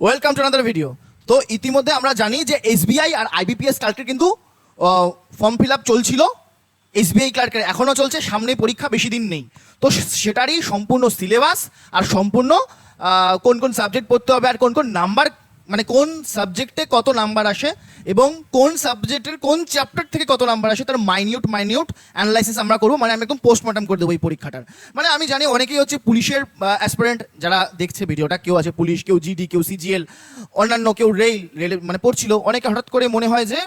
Welcome to another video. তো ইতিমধ্যে আমরা জানি যে এসবিআই আর আইবিপিএস ক্লার্কের কিন্তু ফর্ম ফিল আপ চলছিল। এসবিআই ক্লার্কের এখনও চলছে, সামনে পরীক্ষা বেশি দিন নেই। তো সেটারই সম্পূর্ণ সিলেবাস আর সম্পূর্ণ কোন কোন সাবজেক্ট পড়তে হবে আর কোন কোন নাম্বার, মানে কোন সাবজেক্টে কত নাম্বার আসে এবং কোন সাবজেক্টের কোন চ্যাপ্টার থেকে কত নাম্বার আসে তার মাইনিউট অ্যানালাইসিস আমরা করবো। মানে আমি একদম পোস্টমর্টম করে দেবো এই পরীক্ষাটার। মানে আমি জানি অনেকেই হচ্ছে পুলিশের অ্যাসপিরেন্ট যারা দেখছে ভিডিওটা, কেউ আছে পুলিশ, কেউ জিডি, কেউ সিজিএল, অন্যান্য কেউ রেল মানে পড়ছিল। অনেকে হঠাৎ করে মনে হয় যে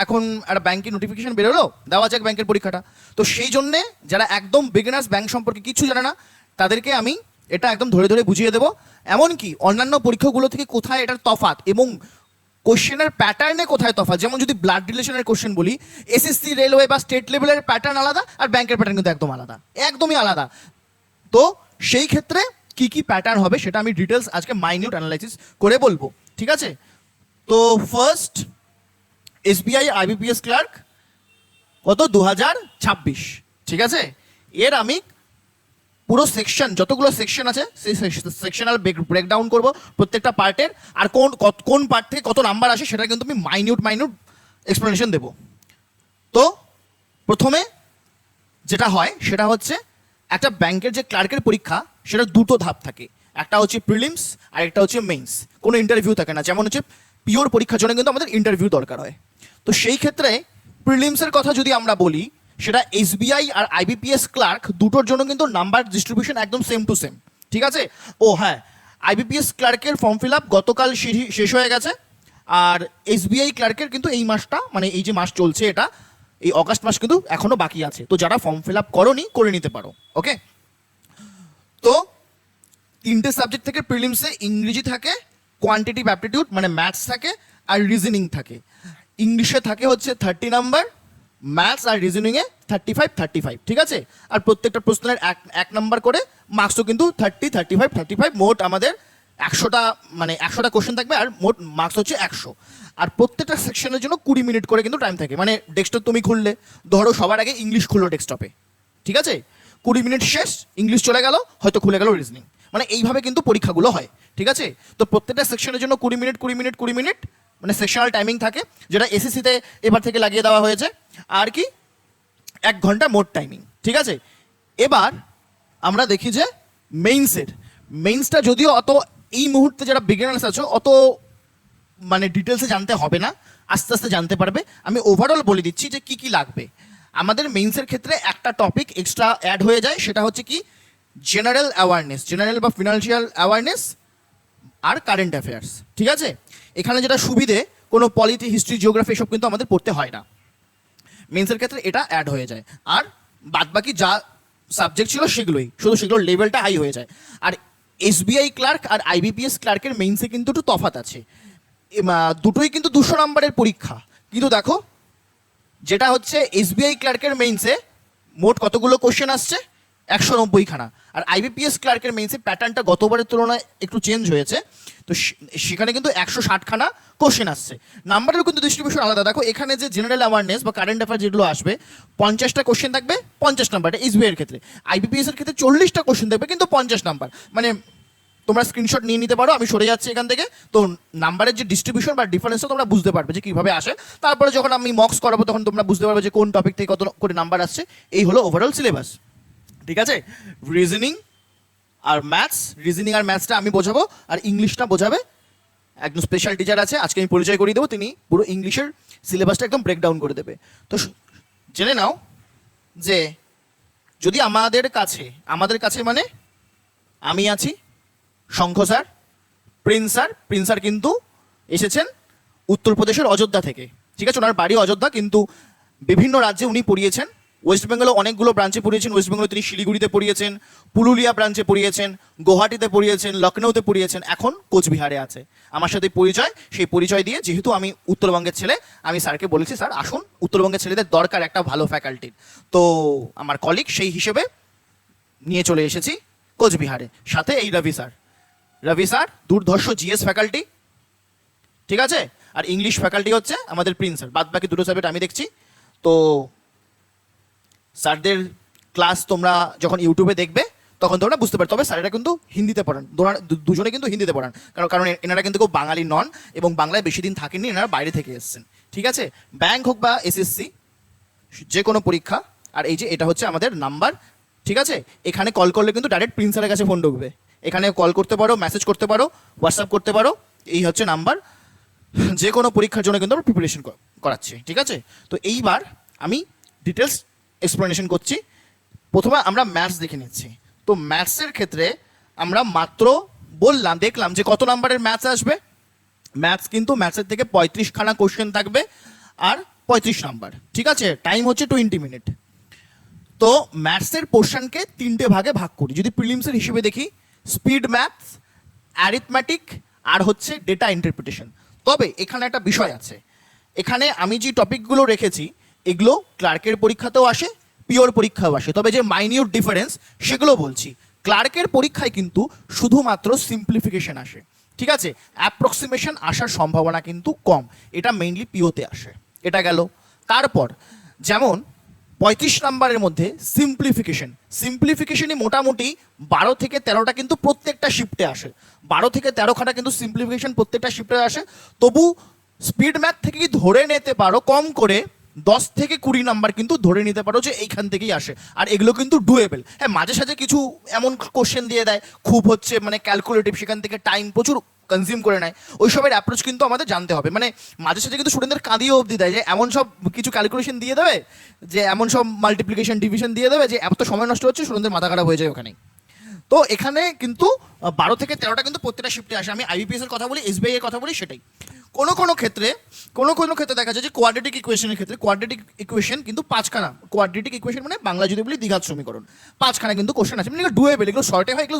এখন একটা ব্যাংকের নোটিফিকেশন বেরোলো, দেওয়া যাক ব্যাংকের পরীক্ষাটা। তো সেই জন্যে যারা একদম বিগিনার্স, ব্যাংক সম্পর্কে কিছু জানে না, তাদেরকে আমি এটা একদম ধরে ধরে বুঝিয়ে দেবো। এমনকি অন্যান্য পরীক্ষাগুলো থেকে কোথায় এটার তফাৎ এবং কোশ্চেনের প্যাটার্নে কোথায় তফাৎ। যেমন যদি ব্লাড রিলেশনের কোশ্চেন বলি, এসএসসি, রেলওয়ে বা স্টেট লেভেলের প্যাটার্ন আলাদা আর ব্যাংকের প্যাটার্ন কিন্তু একদম আলাদা, একদমই আলাদা। তো সেই ক্ষেত্রে কি কি প্যাটার্ন হবে সেটা আমি ডিটেলস আজকে মাইনিউট অ্যানালাইসিস করে বলবো, ঠিক আছে? তো ফার্স্ট, এসবিআই আইবিপিএস ক্লার্ক কত 2026, ঠিক আছে? এর আমি পুরো সেকশন, যতগুলো সেকশন আছে সেই সেকশনাল ব্রেকডাউন করব প্রত্যেকটা পার্টের, আর কোন পার্ট থেকে কত নাম্বার আসে সেটা কিন্তু আমি মাইনিউট এক্সপ্লেনেশন দেবো। তো প্রথমে যেটা হয় সেটা হচ্ছে একটা ব্যাংকের যে ক্লার্কের পরীক্ষা, সেটা দুটো ধাপ থাকে। একটা হচ্ছে প্রিলিমস আর একটা হচ্ছে মেইনস। কোনো ইন্টারভিউ থাকে না। যেমন হচ্ছে পিওর পরীক্ষার জন্য কিন্তু আমাদের ইন্টারভিউ দরকার হয়। তো সেই ক্ষেত্রে প্রিলিমসের কথা যদি আমরা বলি, সেটা এসবিআই আর আইবিপিএস ক্লার্ক দুটোর জন্য কিন্তু নাম্বার ডিস্ট্রিবিউশন একদম সেম টু সেম, ঠিক আছে? ও হ্যাঁ, আইবিপিএস ক্লার্কের ফর্ম ফিল আপ গতকাল শেষ হয়ে গেছে, আর এসবিআই ক্লার্কের কিন্তু এই মাসটা, মানে এই যে মাস চলছে এটা, এই অগাস্ট মাস কিন্তু এখনো বাকি আছে। তো যারা ফর্ম ফিল আপ করোনি করে নিতে পারো, ওকে? তো তিনটে সাবজেক্ট থেকে প্রিলিমসে ইংরেজি থাকে, কোয়ান্টিটিভ অ্যাপটিটিউড মানে ম্যাথস থাকে, আর রিজনিং থাকে। ইংলিশে থাকে হচ্ছে 30 নাম্বার, ম্যাথস আর রিজনিংয়ে 35, ঠিক আছে? আর প্রত্যেকটা প্রশ্নের এক নাম্বার করে, মার্কসও কিন্তু 30, 35, মোট আমাদের 100টা, মানে 100টা কোশ্চেন থাকবে আর মোট মার্কস হচ্ছে 100। আর প্রত্যেকটা সেকশনের জন্য 20 মিনিট করে কিন্তু টাইম থাকে। মানে ডেস্কটপ তুমি খুললে, ধরো সবার আগে ইংলিশ খুললো ডেস্কটপে, ঠিক আছে? 20 মিনিট শেষ, ইংলিশ চলে গেল, হয়তো খুলে গেল রিজনিং। মানে এইভাবে কিন্তু পরীক্ষাগুলো হয়, ঠিক আছে? তো প্রত্যেকটা সেকশনের জন্য 20 মিনিট মানে সেকশনাল টাইমিং থাকে, যেটা এসএসসিতে এবার থেকে লাগিয়ে দেওয়া হয়েছে। আর কি 1 ঘন্টা মোট টাইমিং, ঠিক আছে? এবার আমরা দেখি যে মেইনসটা যদিও অত এই মুহূর্তে যারা বিগিনার্স আছো অত মানে ডিটেলসে জানতে হবে না, আস্তে আস্তে জানতে পারবে। আমি ওভারঅল বলে দিচ্ছি যে কি কি লাগবে। আমাদের মেইনসের ক্ষেত্রে একটা টপিক এক্সট্রা অ্যাড হয়ে যায়, সেটা হচ্ছে কি জেনারেল বা ফিনান্সিয়াল অ্যাওয়ারনেস আর কারেন্ট অ্যাফেয়ার্স, ঠিক আছে? এখানে যেটা সুবিধে, কোনো পলিটি, হিস্ট্রি, জিওগ্রাফি এসব কিন্তু আমাদের পড়তে হয় না। মেন্সের ক্ষেত্রে এটা অ্যাড হয়ে যায়, আর বাদবাকি যা সাবজেক্ট ছিল সেগুলোই, শুধু সেগুলোর লেভেলটা হাই হয়ে যায়। আর এসবিআই ক্লার্ক আর আইবিপিএস ক্লার্কের মেইনসে কিন্তু একটু তফাৎ আছে। দুটোই কিন্তু 200 নাম্বারের পরীক্ষা, কিন্তু দেখো যেটা হচ্ছে এসবিআই ক্লার্কের মেইনসে মোট কতগুলো কোশ্চেন আসছে, 190খানা। আর আইবিপিএস ক্লার্কের মেইনসে প্যাটার্নটা গতবারের তুলনায় একটু চেঞ্জ হয়েছে, তো সেখানে কিন্তু 160খানা কোশ্চেন আসছে। নাম্বারের কিন্তু ডিস্ট্রিবিউশন আলাদা। দেখো এখানে যে জেনারেল অ্যাওয়ারনেস বা কারেন্ট অ্যাফেয়ার যেগুলো আসবে, 50টা কোশ্চেন থাকবে, 50 নাম্বার, এসবিআই এর ক্ষেত্রে। আইবিপিএস এর ক্ষেত্রে 40টা কোশ্চেন থাকবে, কিন্তু 50 নাম্বার। মানে তোমরা স্ক্রিনশট নিয়ে নিতে পারো, আমি সরে যাচ্ছি এখান থেকে। তো নাম্বারের যে ডিস্ট্রিবিউশন বা ডিফারেন্সটা তোমরা বুঝতে পারবে যে কীভাবে আসে। তারপরে যখন আমি মক্স করাবো তখন তোমরা বুঝতে পারবে যে কোন টপিক থেকে কত করে নাম্বার আসছে। এই হলো ওভারঅল সিলেবাস, ঠিক আছে? রিজনিং আর ম্যাথসটা আমি বোঝাবো, আর ইংলিশটা বোঝাবে একজন স্পেশাল টিচার আছে, আজকে আমি পরিচয় করিয়ে দেবো। তিনি পুরো ইংলিশের সিলেবাসটা একদম ব্রেকডাউন করে দেবে। তো জেনে নাও যে যদি আমাদের কাছে মানে আমি আছি, শঙ্খ স্যার, প্রিন্স স্যার কিন্তু এসেছেন উত্তরপ্রদেশের অযোধ্যা থেকে, ঠিক আছে? ওনার বাড়ি অযোধ্যা, কিন্তু বিভিন্ন রাজ্যে উনি পড়িয়েছেন। ওয়েস্ট বেঙ্গলে অনেকগুলো ব্রাঞ্চে পড়িয়েছেন। ওয়েস্ট বেঙ্গলে তিনি শিলিগুড়িতে পড়িয়েছেন, পুরুলিয়া ব্রাঞ্চে পড়িয়েছেন, গুয়াহাটিতে পড়িয়েছেন, লখনৌতে পড়িয়েছেন, এখন কোচবিহারে আছে। আমার সাথে পরিচয়, সেই পরিচয় দিয়ে যেহেতু আমি উত্তরবঙ্গের ছেলে, আমি স্যারকে বলেছি স্যার আসুন, উত্তরবঙ্গের ছেলেদের দরকার একটা ভালো ফ্যাকাল্টির। তো আমার কলিগ সেই হিসেবে নিয়ে চলে এসেছি কোচবিহারে। সাথে এই রবি স্যার দুর্ধর্ষ জিএস ফ্যাকাল্টি, ঠিক আছে? আর ইংলিশ ফ্যাকাল্টি হচ্ছে আমাদের প্রিন্স স্যার। বাদ বাকি দুটো সাবজেক্ট আমি দেখছি। তো স্যারদের ক্লাস তোমরা যখন ইউটিউবে দেখবে তখন তোমরা বুঝতে পারো। তবে স্যারেরা কিন্তু হিন্দিতে পড়ান, দুজনে কিন্তু হিন্দিতে পড়ান, কারণ এনারা কিন্তু খুব বাঙালি নন এবং বাংলায় বেশি দিন থাকেননি, এনারা বাইরে থেকে এসেছেন। ঠিক আছে, ব্যাংক হোক বা এসএসসি, যে কোনো পরীক্ষা। আর এই যে এটা হচ্ছে আমাদের নাম্বার, ঠিক আছে। এখানে কল করলে কিন্তু ডাইরেক্ট প্রিন্সিপালের কাছে ফোন ঢুকবে, এখানে কল করতে পারো, মেসেজ করতে পারো, হোয়াটসঅ্যাপ করতে পারো, এই হচ্ছে নাম্বার। যে কোনো পরীক্ষার জন্য কিন্তু আমরা প্রিপারেশন করাচ্ছি, ঠিক আছে। তো এইবার আমি ডিটেলস এক্সপ্লেনেশন করছি। প্রথমে আমরা ম্যাথস দেখে নিচ্ছি। তো ম্যাথসের ক্ষেত্রে আমরা মাত্র দেখলাম যে কত নাম্বারের ম্যাথস আসবে। ম্যাথস কিন্তু ম্যাথসের থেকে 35খানা কোশ্চেন থাকবে আর 35 নাম্বার, ঠিক আছে। টাইম হচ্ছে 20 মিনিট। তো ম্যাথসের পোর্শনকে 3টে ভাগে ভাগ করি। যদি প্রিলিমসের হিসেবে দেখি, স্পিড ম্যাথস, অ্যারিথমেটিক আর হচ্ছে ডেটা ইন্টারপ্রিটেশন। তবে এখানে একটা বিষয় আছে, এখানে আমি যে টপিকগুলো রেখেছি এগুলো ক্লার্কের পরীক্ষাতেও আসে, পিওর পরীক্ষাও আসে। তবে যে মাইনিউট ডিফারেন্স সেগুলো বলছি। ক্লার্কের পরীক্ষায় কিন্তু শুধুমাত্র সিম্পলিফিকেশন আসে, ঠিক আছে। অ্যাপ্রক্সিমেশন আসার সম্ভাবনা কিন্তু কম, এটা মেইনলি পিওতে আসে। এটা গেল। তারপর যেমন 35 নাম্বারের মধ্যে সিম্পলিফিকেশনই মোটামুটি 12 থেকে 13টা কিন্তু প্রত্যেকটা শিফটে আসে। 12 থেকে 13খানা কিন্তু সিম্পলিফিকেশন প্রত্যেকটা শিফটে আসে। তবু স্পিড ম্যাথ থেকে কি ধরে নিতে পারো কম করে 10 থেকে 20 নাম্বার কিন্তু ধরে নিতে পারো যে এইখান থেকেই আসে। আর এগুলো কিন্তু ডুয়েবল। হ্যাঁ, মাঝে সাঝে কিছু এমন কোশ্চেন দিয়ে দেয় খুব হচ্ছে মানে ক্যালকুলেটিভ, সেখান থেকে টাইম প্রচুর কনজিউম করে নেয়। ওইসবের অ্যাপ্রোচ কিন্তু আমাদের জানতে হবে। মানে মাঝে সাঝে কিন্তু স্টুডেন্টদের কাঁদিয়ে অবধি দেয় যে এমন সব কিছু ক্যালকুলেশন দিয়ে দেবে, যে এমন সব মাল্টিপ্লিকেশন ডিভিশন দিয়ে দেবে যে এত সময় নষ্ট হচ্ছে, স্টুডেন্টদের মাথা খারাপ হয়ে যায় ওখানেই। তো এখানে কিন্তু 12 থেকে 13টা কিন্তু প্রত্যেকটা শিফটে আসে। আমি আইবিপিএস এর কথা বলি, এসবিআই এর কথা বলি, সেটাই। কোনো ক্ষেত্রে দেখা যায় যে কোয়াড্রেটিক ইকুয়েশনের ক্ষেত্রে কোয়াড্রেটিক ইকুয়েশন কিন্তু 5খানা। কোয়াড্রেটিক ইকুয়েশন মানে বাংলা যদি বলি দ্বিঘাত সমীকরণ, 5খানা কিন্তু কোশ্চেন আছে। মানে ডুয়েবল, এগুলো শর্টে হয়, এগুলো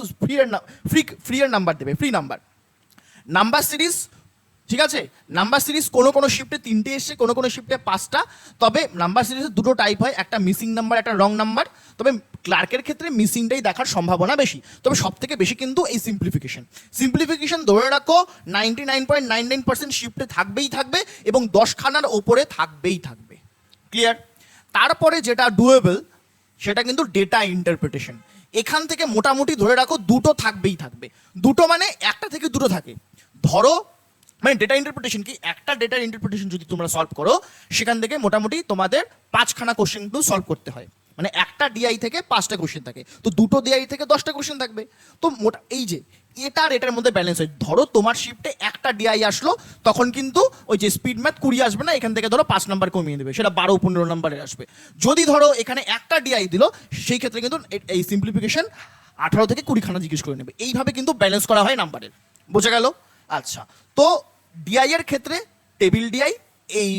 ফ্রি এর নাম্বার দেবে, ফ্রি নাম্বার সিরিজ, ঠিক আছে। নাম্বার সিরিজ কোনো শিফটে 3টে এসছে, কোনো শিফটে 5টা। তবে নাম্বার সিরিজের দুটো টাইপ হয়, একটা মিসিং নাম্বার, একটা রং নাম্বার। তবে ক্লার্কের ক্ষেত্রে মিসিংটাই দেখার সম্ভাবনা বেশি। তবে সব থেকে বেশি কিন্তু এই সিম্পলিফিকেশন ধরে রাখো 99.99% শিফটে থাকবে এবং 10খানার ওপরে থাকবে। ক্লিয়ার? তারপরে যেটা ডুয়েবল সেটা কিন্তু ডেটা ইন্টারপ্রিটেশন। এখান থেকে মোটামুটি ধরে রাখো দুটো থাকবে। দুটো মানে একটা থেকে দুটো থাকে। ধরো মানে ডেটা ইন্টারপ্রিটেশন কি, একটা ডেটার ইন্টারপ্রিটেশন যদি তোমরা সলভ করো, সেখান থেকে মোটামুটি তোমাদের 5খানা কোশ্চেন কিন্তু সলভ করতে হয়। মানে একটা ডিআই থেকে 5টা কোশ্চেন থাকে, তো দুটো ডিআই থেকে 10টা কোশ্চেন থাকবে। তো এই যে এটার মধ্যে ব্যালেন্স হয়। ধরো তোমার শিফটে একটা ডিআই আসলো, তখন কিন্তু ওই যে স্পিড ম্যাথ 20 আসবে না, এখান থেকে ধরো 5 নাম্বার কমিয়ে দেবে, সেটা 12-15 নাম্বারে আসবে। যদি ধরো এখানে একটা ডিআই দিল, সেই ক্ষেত্রে কিন্তু এই সিম্পলিফিকেশন 18 থেকে 20খানা জিজ্ঞেস করে নেবে। এইভাবে কিন্তু ব্যালেন্স করা হয় নাম্বারের। বোঝা গেল? আচ্ছা, তো ডিআই এর ক্ষেত্রে টেবিল ডিআই, এই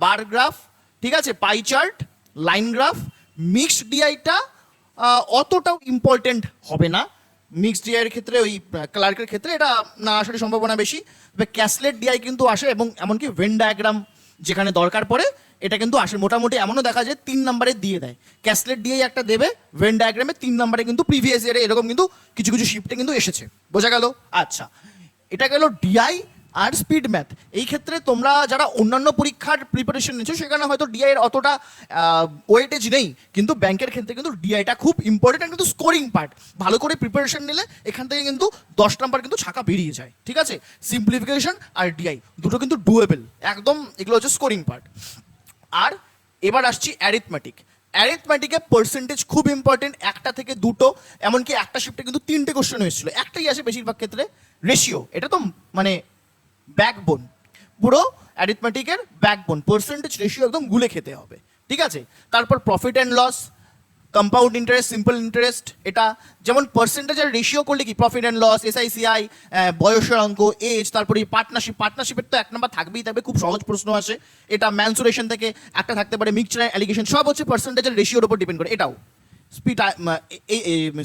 বার গ্রাফ, ঠিক আছে, pie chart, line graph. Mixed ডিআইটা অতটাও ইম্পর্টেন্ট হবে না। মিক্সড ডিআই এর ক্ষেত্রে ওই ক্লার্কের ক্ষেত্রে এটা না আসার সম্ভাবনা বেশি। তবে ক্যাসলেট ডিআই কিন্তু আসে, এবং এমনকি ভেন ডায়াগ্রাম যেখানে দরকার পড়ে এটা কিন্তু আসে। মোটামুটি এমনও দেখা যায় 3 নাম্বারে দিয়ে দেয়। ক্যাসলেট ডিআই একটা দেবে ভেন ডায়াগ্রামে 3 নাম্বারে, কিন্তু প্রিভিয়াস ইয়ারে এরকম কিন্তু কিছু শিফটে কিন্তু এসেছে। বোঝা গেল? আচ্ছা, এটা গেল ডিআই আর স্পিড ম্যাথ। এই ক্ষেত্রে তোমরা যারা অন্যান্য পরীক্ষার প্রিপারেশন নিচ্ছ, সেখানে হয়তো ডিআই এর অতটা ওয়েটেজ নেই, কিন্তু ব্যাংকের ক্ষেত্রে কিন্তু ডিআইটা খুব ইম্পর্টেন্ট, কিন্তু স্কোরিং পার্ট। ভালো করে প্রিপারেশন নিলে এখান থেকে কিন্তু 10 নাম্বার কিন্তু ছাকা বেরিয়ে যায়, ঠিক আছে। সিম্পলিফিকেশন আর ডিআই দুটো কিন্তু ডুয়েবল একদম, এগুলো হচ্ছে স্কোরিং পার্ট। আর এবার আসছি অ্যারিথমেটিকে পার্সেন্টেজ খুব ইম্পর্টেন্ট, একটা থেকে দুটো, এমনকি একটা শিফটে কিন্তু 3টে কোশ্চেন এসেছিল, একটাই আসে বেশিরভাগ ক্ষেত্রে। রেশিও, এটা তো মানে ব্যাকবোন, পুরো অ্যারিথমেটিকের ব্যাকবোন। পার্সেন্টেজ রেশিও একদম গুলে খেতে হবে, ঠিক আছে। তারপর profit and loss, compound interest, simple interest. এটা যেমন পার্সেন্টেজের রেশিও করলে কি প্রফিট অ্যান্ড লস, এসআইসিআই, বয়সের অঙ্ক, এজ, তারপরে পার্টনারশিপের তো 1 নাম্বার থাকবেই থাকবে, খুব সহজ প্রশ্ন আসে এটা। ম্যানসুরেশন থেকে একটা থাকতে পারে, মিক্সচার অ্যালিগেশন, সব হচ্ছে পার্সেন্টেজের রেশিওর উপর ডিপেন্ড করে। এটাও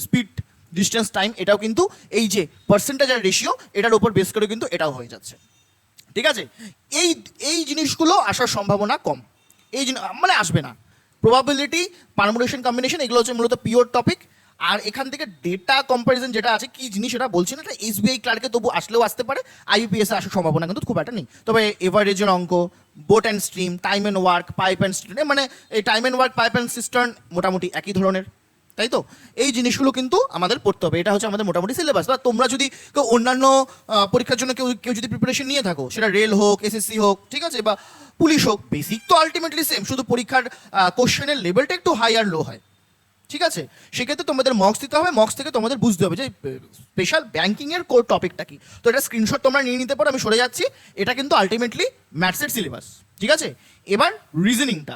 স্পিড ডিস্টেন্স টাইম, এটাও কিন্তু এই যে পার্সেন্টেজের রেশিও এটার উপর বেস করে কিন্তু এটাও হয়ে যাচ্ছে, ঠিক আছে। এই জিনিসগুলো আসার সম্ভাবনা কম, মানে আসবে না। প্রবাবিলিটি, পারমুটেশন, কম্বিনেশন, এগুলো হচ্ছে মূলত পিওর টপিক। আর এখান থেকে ডেটা কম্পারিজন যেটা আছে, কি জিনিস সেটা বলছি না, এটা এসবিআই ক্লার্কে তবু আসলেও আসতে পারে, আইবিপিএস এ আসার সম্ভাবনা কিন্তু খুব একটা নেই। তবে এভারেজের অঙ্ক, boat and stream, time and work, pipe and stream, মানে এই time and work, pipe and cistern মোটামুটি একই ধরনের, তাই তো? এই জিনিসগুলো কিন্তু আমাদের পড়তে হবে। এটা হচ্ছে আমাদের মোটামুটি সিলেবাস। বা তোমরা যদি কেউ অন্যান্য পরীক্ষার জন্য কেউ কেউ যদি প্রিপারেশন নিয়ে থাকো, সেটা রেল হোক, এসএসসি হোক, ঠিক আছে, বা পুলিশ হোক, বেসিক তো আলটিমেটলি সেম, শুধু পরীক্ষার কোশ্চেনের লেভেলটা একটু হাই আর লো হয়, ঠিক আছে? সেক্ষেত্রে তোমাদের মক্স দিতে হবে, মক্স থেকে তোমাদের বুঝতে হবে যে স্পেশাল ব্যাংকিংয়ের কোর টপিকটা কি। তো এটা স্ক্রিনশট তোমরা নিয়ে নিতে পারো, আমি সরে যাচ্ছি। এটা কিন্তু আলটিমেটলি ম্যাথসের সিলেবাস, ঠিক আছে? এবার রিজনিংটা,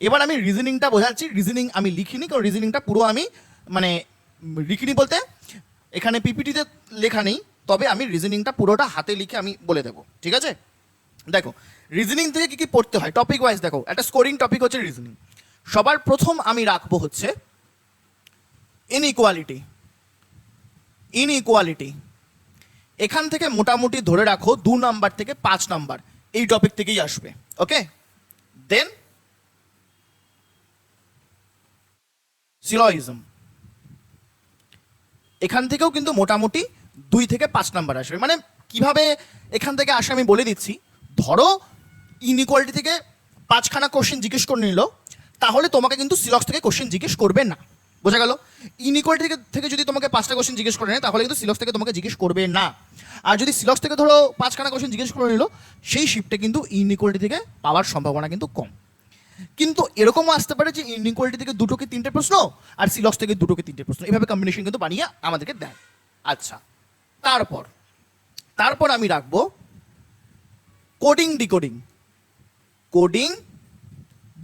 এবার আমি রিজনিংটা বোঝাচ্ছি। রিজনিং আমি লিখিনি, কারণ রিজনিংটা পুরো আমি মানে লিখিনি বলতে এখানে পিপিটিতে লেখা নেই, তবে আমি রিজনিংটা পুরোটা হাতে লিখে আমি বলে দেবো, ঠিক আছে? দেখো রিজনিং থেকে কী কী পড়তে হয় টপিক ওয়াইজ। দেখো একটা স্কোরিং টপিক হচ্ছে রিজনিং। সবার প্রথম আমি রাখবো হচ্ছে ইনইকুয়ালিটি। ইনইকুয়ালিটি এখান থেকে মোটামুটি ধরে রাখো 2 নাম্বার থেকে 5 নাম্বার এই টপিক থেকেই আসবে, ওকে? দেন সিলজিজম, এখান থেকেও কিন্তু মোটামুটি 2 থেকে 5 নাম্বার আসবে। মানে কিভাবে এখান থেকে আসে আমি বলে দিচ্ছি। ধরো ইনইকুয়ালিটি থেকে 5খানা কোশ্চেন জিজ্ঞেস করে নিল, তাহলে তোমাকে কিন্তু সিলক্স থেকে কোশ্চেন জিজ্ঞেস করবে না। বোঝা গেল? ইনইকুয়ালিটি থেকে যদি তোমাকে 5টা কোশ্চেন জিজ্ঞেস করে নেয়, তাহলে কিন্তু সিলক্স থেকে তোমাকে জিজ্ঞেস করবে না। আর যদি সিলক্স থেকে ধরো 5খানা কোশ্চেন জিজ্ঞেস করে নিল, সেই শিফটে কিন্তু ইনইকুয়ালিটি থেকে পাওয়ার সম্ভাবনা কিন্তু কম। কিন্তু এরকমও আসতে পারে যে ইনইকুয়ালিটি থেকে 2 কি 3টে প্রশ্ন, আর সিলক্স থেকে 2 কি 3টে প্রশ্ন, এভাবে কম্বিনেশন কিন্তু বানিয়ে আমাদেরকে দেয়। আচ্ছা, তারপর আমি রাখবো কোডিং ডিকোডিং। কোডিং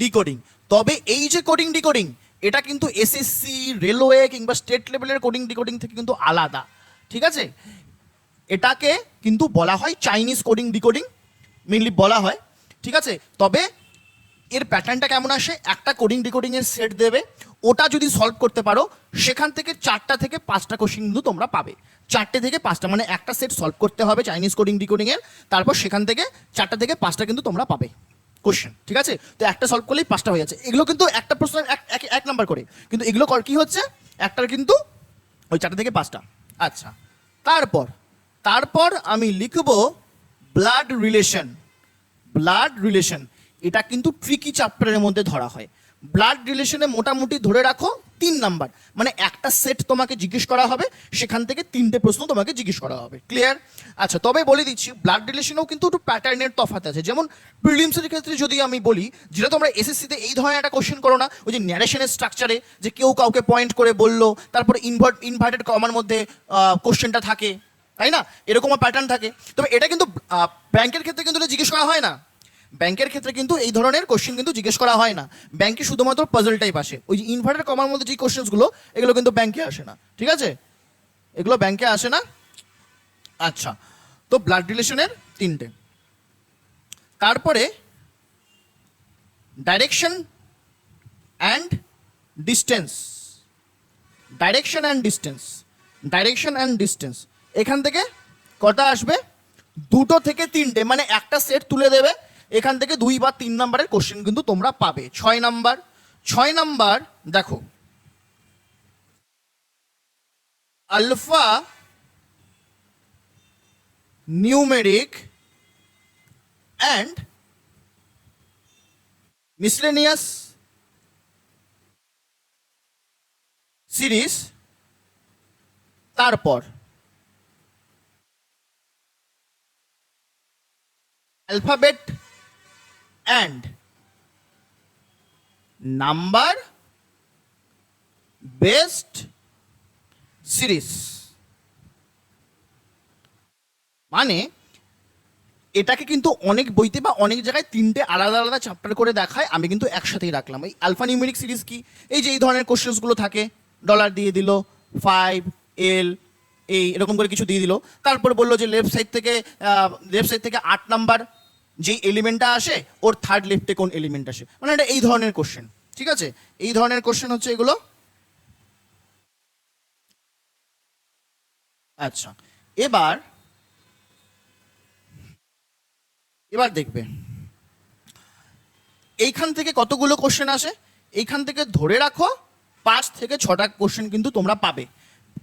ডিকোডিং, তবে এই যে কোডিং ডিকোডিং, এটা কিন্তু এসএসসি, রেলওয়ে কিংবা স্টেট লেভেলের কোডিং ডিকোডিং থেকে কিন্তু আলাদা, ঠিক আছে? এটাকে কিন্তু বলা হয় চাইনিজ কোডিং ডিকোডিং, মেনলি বলা হয়, ঠিক আছে? তবে এর প্যাটার্নটা কেমন আসে, একটা কোডিং ডিকোডিংয়ের সেট দেবে, ওটা যদি সলভ করতে পারো, সেখান থেকে 4টা থেকে 5টা কোশ্চেন কিন্তু তোমরা পাবে। 4টে থেকে 5টা, মানে একটা সেট সলভ করতে হবে চাইনিজ কোডিং ডিকোডিংয়ের, তারপর সেখান থেকে 4টা থেকে 5টা কিন্তু তোমরা পাবে কোশ্চেন, ঠিক আছে? তো একটা সলভ করলেই 5টা হয়ে যাচ্ছে। এগুলো কিন্তু একটা প্রশ্ন 1 নাম্বার করে, কিন্তু এগুলো কি হচ্ছে, একটার কিন্তু ওই 4টা থেকে 5টা। আচ্ছা, তারপর আমি লিখব ব্লাড রিলেশন। ব্লাড রিলেশন এটা কিন্তু ট্রিকি চ্যাপ্টারের মধ্যে ধরা হয়। ব্লাড রিলেশনে মোটামুটি ধরে রাখো 3 নাম্বার, মানে একটা সেট তোমাকে জিজ্ঞেস করা হবে, সেখান থেকে 3টে প্রশ্ন তোমাকে জিজ্ঞেস করা হবে। ক্লিয়ার? আচ্ছা, তবে বলে দিচ্ছি ব্লাড রিলেশনেও কিন্তু একটু প্যাটার্নের তফাৎ আছে। যেমন প্রিলিমসের ক্ষেত্রে যদি আমি বলি, যেটা তোমরা এসএসসিতে এই ধরনের একটা কোশ্চেন করো না, ওই যে ন্যারেশনের স্ট্রাকচারে, যে কেউ কাউকে পয়েন্ট করে বললো, তারপরে ইনভার্টেড কমার মধ্যে কোশ্চেনটা থাকে, তাই না? এরকমও প্যাটার্ন থাকে। তবে এটা কিন্তু ব্যাংকের ক্ষেত্রে কিন্তু এটা জিজ্ঞেস করা হয় না। ব্যাংকের ক্ষেত্রে কিন্তু এই ধরনের কোশ্চেন কিন্তু জিজ্ঞেস করা হয় না। ব্যাংকে শুধুমাত্র পাজল টাইপ আসে, ওই যে ইনভার্টেড কমার মধ্যে যে কোশ্চেনগুলো, এগুলো কিন্তু ব্যাংকে আসে না, ঠিক আছে? এগুলো ব্যাংকে আসে না। আচ্ছা, তো ব্লাড রিলেশনের 3টে। তারপরে direction and distance. Direction and distance এখান থেকে কটা আসবে, 2 থেকে 3টে, মানে একটা সেট তুলে দেবে, এখান থেকে 2 বা 3 নাম্বারের কোশ্চেন কিন্তু তোমরা পাবে। 6 নাম্বার দেখো, alpha numeric and miscellaneous series. তারপর alphabet and number based series. মানে এটাকে কিন্তু অনেক বইতে বা অনেক জায়গায় 3টে আলাদা আলাদা চ্যাপ্টার করে দেখায়, আমি কিন্তু একসাথেই রাখলাম। এই আলফা নিউমেরিক সিরিজ কি, এই যে এই ধরনের কোশ্চেন্সগুলো থাকে, ডলার দিয়ে দিল, 5 L এই এরকম করে কিছু দিয়ে দিল, তারপর বললো যে লেফট সাইড থেকে 8 নাম্বার যেই এলিমেন্টটা আসে, ওর থার্ড লেফটে কোন এলিমেন্ট আসে, মানে এটা এই ধরনের কোশ্চেন, ঠিক আছে? এই ধরনের কোশ্চেন হচ্ছে এগুলো। আচ্ছা, এবার দেখবে এইখান থেকে কতগুলো কোশ্চেন আসে। এইখান থেকে ধরে রাখো 5 থেকে 6টা কোশ্চেন কিন্তু তোমরা পাবে।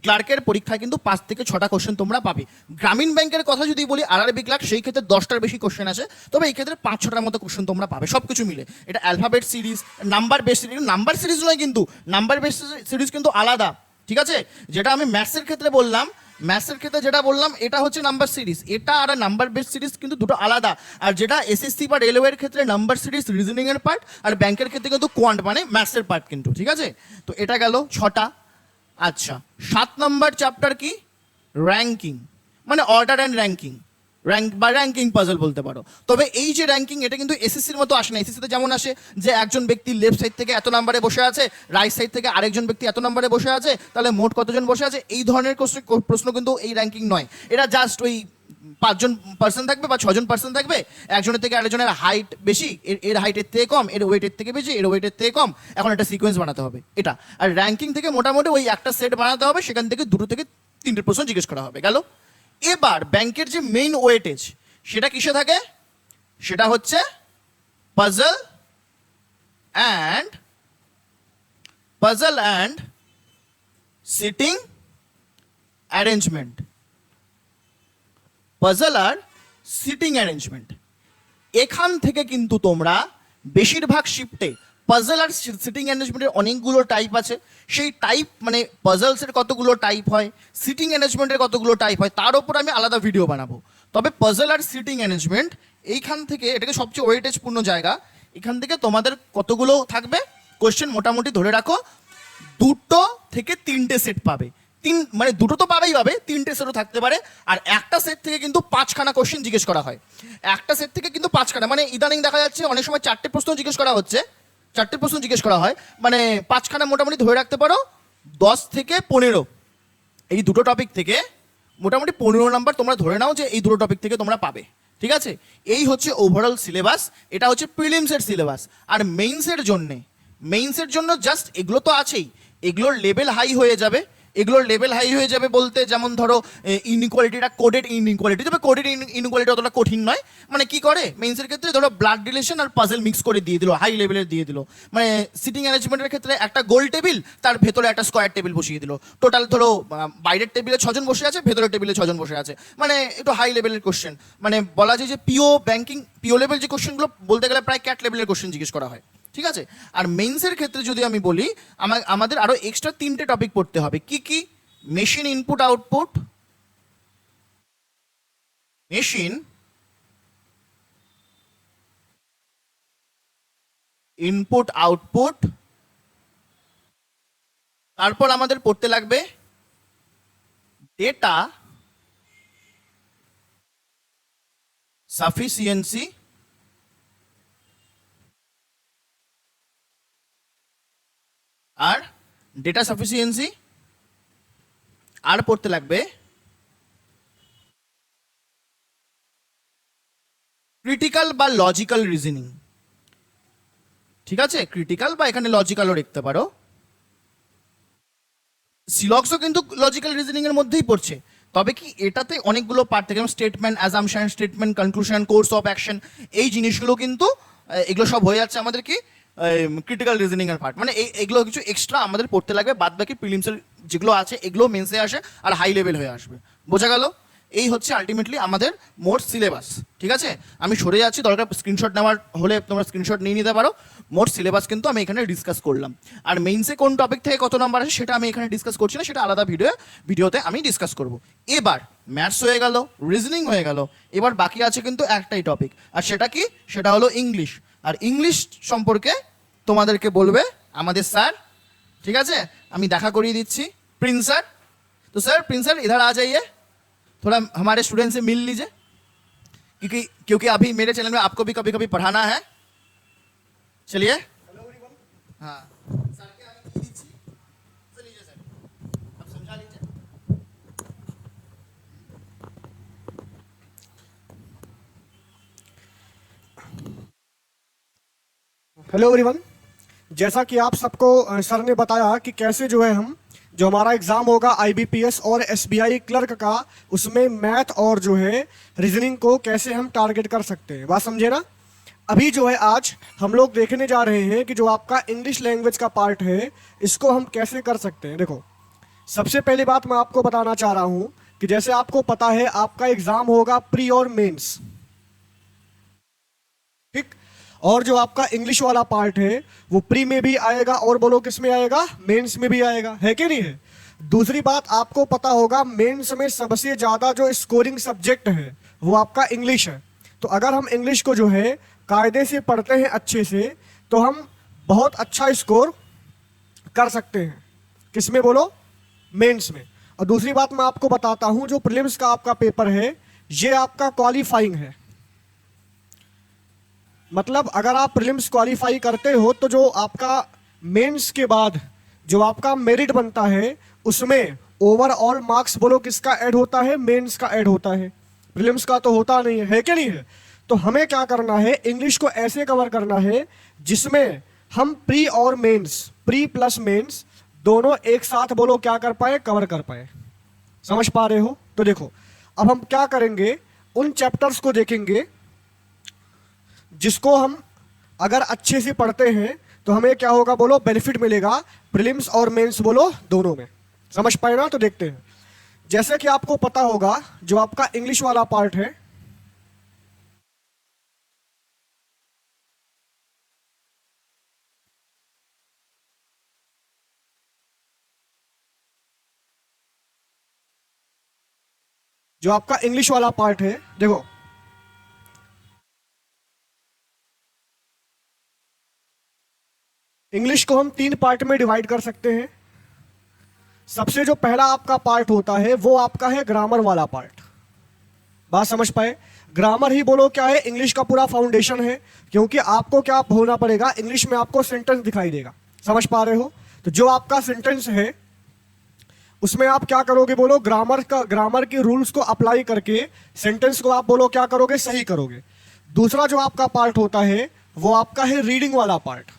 ক্লার্কের পরীক্ষায় কিন্তু 5 থেকে 6টা কোশ্চেন তোমরা পাবে। গ্রামীণ ব্যাংকের কথা যদি বলি আরআরবি ক্লার্ক, সেই ক্ষেত্রে 10টার বেশি কোশ্চেন আছে, তবে এই ক্ষেত্রে 5-6টার মতো কোশ্চেন তোমরা পাবে সব কিছু মিলে। এটা alphabet series, number base series, number series নয় কিন্তু, নাম্বার বেস সিরিজ কিন্তু আলাদা, ঠিক আছে? যেটা আমি ম্যাথসের ক্ষেত্রে বললাম, ম্যাথসের ক্ষেত্রে যেটা বললাম এটা হচ্ছে নাম্বার সিরিজ, এটা আর নাম্বার বেস সিরিজ কিন্তু দুটো আলাদা। আর যেটা এসএসসি বা রেলওয়ের ক্ষেত্রে নাম্বার সিরিজ রিজনিং এর পার্ট, আর ব্যাংকের ক্ষেত্রে কিন্তু কোয়ান্ট মানে ম্যাথসের পার্ট কিন্তু, ঠিক আছে? তো এটা গেল 6টা। আচ্ছা, 7 নম্বর চ্যাপ্টার কি? র্যাঙ্কিং, মানে অর্ডার অ্যান্ড র্যাঙ্কিং, র্যাঙ্ক বা র্যাঙ্কিং পাজল বলতে পারো। তবে এই যে র্যাঙ্কিং, এটা কিন্তু এসএসসির মতো আসে না। এসএসসিতে যেমন আসে যে একজন ব্যক্তি লেফট সাইড থেকে এত নাম্বারে বসে আছে, রাইট সাইড থেকে আরেকজন ব্যক্তি এত নাম্বারে বসে আছে, তাহলে মোট কতজন বসে আছে, এই ধরনের প্রশ্ন কিন্তু এই র্যাঙ্কিং নয়। এটা জাস্ট ওই 5জন পার্সন থাকবে বা 6জন পার্সন থাকবে, একজনের থেকে আরেকজনের হাইট বেশি, এর হাইটের থেকে কম, এর ওয়েটের থেকে বেশি, এর ওয়েটের থেকে কম, এখন একটা সিকোয়েন্স বানাতে হবে এটা। আর র্যাঙ্কিং থেকে মোটামুটি ওই একটা সেট বানাতে হবে, সেখান থেকে 2 থেকে 3টে প্রশ্ন জিজ্ঞেস করা হবে, গেল। এবার ব্যাংকের যে মেইন ওয়েটেজ সেটা কিসে থাকে? সেটা হচ্ছে puzzle and seating arrangement, puzzle আর সিটিং অ্যারেঞ্জমেন্ট। এখান থেকে কিন্তু তোমরা বেশিরভাগ শিফটে পাজল আর সিটিং অ্যারেঞ্জমেন্টের অনেকগুলো টাইপ আছে, সেই টাইপ মানে পাজলসের কতগুলো টাইপ হয়, সিটিং অ্যারেঞ্জমেন্টের কতগুলো টাইপ হয়, তার উপর আমি আলাদা ভিডিও বানাবো। তবে পাজল আর সিটিং অ্যারেঞ্জমেন্ট এইখান থেকে, এটাকে সবচেয়ে ওয়েটেজপূর্ণ জায়গা, এখান থেকে তোমাদের কতগুলো থাকবে কোশ্চেন মোটামুটি ধরে রাখো 2 থেকে 3টে সেট পাবে। মানে 2 তো পাবেই পাবে, 3টে সেটও থাকতে পারে। আর একটা সেট থেকে কিন্তু 5খানা কোশ্চেন জিজ্ঞেস করা হয়, একটা সেট থেকে কিন্তু 5খানা, মানে ইদানিং দেখা যাচ্ছে অনেক সময় 4টে প্রশ্ন জিজ্ঞেস করা হচ্ছে, 4টে প্রশ্ন জিজ্ঞেস করা হয়, মানে 5খানা মোটামুটি ধরে রাখতে পারো 10 থেকে 15, এই 2টো টপিক থেকে মোটামুটি 15 নাম্বার তোমরা ধরে নাও যে এই 2টো টপিক থেকে তোমরা পাবে, ঠিক আছে? এই হচ্ছে ওভারঅল সিলেবাস, এটা হচ্ছে প্রিলিমসের সিলেবাস। আর মেইনসের জন্য জাস্ট এগুলো তো আছেই, এগুলোর লেভেল হাই হয়ে যাবে। এগুলোর লেভেল হাই হয়ে যাবে বলতে, যেমন ধরো ইনইকুয়ালিটিটা, কোডেড ইনইকুয়ালিটি, তবে কোডেড ইনইকুয়ালিটি অতটা কঠিন নয়। মানে কি করে মেইনসের ক্ষেত্রে, ধরো ব্লাড রিলেশন আর পাজল মিক্স করে দিয়ে দিল, হাই লেভেলের দিয়ে দিল। মানে সিটিং অ্যারেঞ্জমেন্টের ক্ষেত্রে একটা গোল টেবিল, তার ভেতরে একটা স্কোয়ার টেবিল বসিয়ে দিল। টোটাল ধরো বাইরের টেবিলে 6জন বসে আছে, ভেতরের টেবিলে 6জন বসে আছে, মানে একটু হাই লেভেলের কোশ্চেন। মানে বলা যায় যে পিও লেভেল যে কোশ্চেনগুলো বলতে গেলে প্রায় ক্যাট লেভেলের কোশ্চেন জিজ্ঞেস করা হয়, ঠিক আছে? আর মেইনসের ক্ষেত্রে যদি আমি বলি, আমাদের আরো এক্সট্রা 3টে টপিক পড়তে হবে। কি কি? Machine input output, machine input output, তারপর আমাদের পড়তে লাগবে ডেটা সাফিসিয়েন্সি, আর ডেটা সাফিসিয়েন্সি, আর পড়তে লাগবে ক্রিটিক্যাল বা লজিক্যাল রিজনিং, ঠিক আছে? ক্রিটিক্যাল বা এখানে লজিক্যালও লিখতে পারো। সিলক্সও কিন্তু লজিক্যাল রিজনিং এর মধ্যেই পড়ছে, তবে কি এটাতে অনেকগুলো পার্ট থাকে, যেমন statement, assumption, statement, conclusion, course of action, এই জিনিসগুলো কিন্তু এগুলো সব হয়ে যাচ্ছে আমাদের কি ক্রিটিক্যাল রিজনিং এর পার্ট। মানে এগুলো কিছু এক্সট্রা আমাদের পড়তে লাগবে, বাদ বাকি প্রিলিমসের যেগুলো আছে এগুলো মেন্সে আসে আর হাই লেভেল হয়ে আসবে, বোঝা গেল? এই হচ্ছে আলটিমেটলি আমাদের মোট সিলেবাস, ঠিক আছে? আমি সরে যাচ্ছি, দরকার স্ক্রিনশট নেওয়ার হলে তোমরা স্ক্রিনশট নিয়ে নিতে পারো। মোট সিলেবাস কিন্তু আমি এখানে ডিসকাস করলাম। আর মেইনসে কোন টপিক থেকে কত নাম্বার আসে সেটা আমি এখানে ডিসকাস করছি না, সেটা আলাদা ভিডিওতে আমি ডিসকাস করব। এবার ম্যাথস হয়ে গেল, রিজনিং হয়ে গেল, এবার বাকি আছে কিন্তু একটাই টপিক, আর সেটা কি? সেটা হলো ইংলিশ। আর ইংলিশ সম্পর্কে তোমাদেরকে বলবে আমাদের স্যার, ঠিক আছে? আমি দেখা করিয়ে দিচ্ছি, प्रिंस सर। तो सर प्रिंस सर इधर आ जाइए, थोड़ा हमारे स्टूडेंट से मिल लीजिए, क्योंकि अभी मेरे चैनल में आपको भी कभी कभी पढ़ाना है। चलिए। हाँ सर के आगे दीजिए, चलिए सर अब समझा लीजिए। हेलो एवरीवन, जैसा कि आप सबको सर ने बताया कि कैसे जो है हम जो हमारा एग्ज़ाम होगा आईबीपीएस और एसबीआई क्लर्क का, उसमें मैथ और जो है रीजनिंग को कैसे हम टारगेट कर सकते हैं, बात समझे ना। अभी जो है आज हम लोग देखने जा रहे हैं कि जो आपका इंग्लिश लैंग्वेज का पार्ट है इसको हम कैसे कर सकते हैं। देखो सबसे पहली बात मैं आपको बताना चाह रहा हूं कि जैसे आपको पता है आपका एग्जाम होगा प्री और मेंस, ठीक। और जो आपका इंग्लिश वाला पार्ट है वो प्री में भी आएगा और बोलो किस में आएगा, मेंस में भी आएगा, है कि नहीं है। दूसरी बात आपको पता होगा मेंस में सबसे ज्यादा जो स्कोरिंग सब्जेक्ट है वो आपका इंग्लिश है। तो अगर हम इंग्लिश को जो है कायदे से पढ़ते हैं अच्छे से तो हम बहुत अच्छा स्कोर कर सकते हैं। किसमें बोलो, मेंस में। और दूसरी बात मैं आपको बताता हूं, जो प्रीलिम्स का आपका पेपर है ये आपका क्वालिफाइंग है। मतलब अगर आप प्रीलिम्स क्वालिफाई करते हो तो जो आपका मेंस के बाद जो आपका मेरिट बनता है उसमें ओवरऑल मार्क्स बोलो किसका ऐड होता है, मेंस का ऐड होता है, प्रीलिम्स का तो होता नहीं है कि नहीं है। तो हमें क्या करना है, इंग्लिश को ऐसे कवर करना है जिसमें हम प्री और मेंस, प्री प्लस मेंस दोनों एक साथ बोलो क्या कर पाए, कवर कर पाए। समझ पा रहे हो। तो देखो अब हम क्या करेंगे, उन चैप्टर्स को देखेंगे जिसको हम अगर अच्छे से पढ़ते हैं तो हमें क्या होगा बोलो, बेनिफिट मिलेगा प्रीलिम्स और मेंस बोलो दोनों में। समझ पाए ना। तो देखते हैं, जैसे कि आपको पता होगा जो आपका इंग्लिश वाला पार्ट है जो आपका इंग्लिश वाला पार्ट है, देखो इंग्लिश को हम 3 पार्ट में डिवाइड कर सकते हैं। सबसे जो पहला आपका पार्ट होता है वो आपका है ग्रामर वाला पार्ट। बात समझ पाए। ग्रामर ही बोलो क्या है, इंग्लिश का पूरा फाउंडेशन है, क्योंकि आपको क्या होना पड़ेगा, इंग्लिश में आपको सेंटेंस दिखाई देगा। समझ पा रहे हो। तो जो आपका सेंटेंस है उसमें आप क्या करोगे बोलो, ग्रामर के रूल्स को अप्लाई करके सेंटेंस को आप बोलो क्या करोगे, सही करोगे। दूसरा जो आपका पार्ट होता है वो आपका है रीडिंग वाला पार्ट।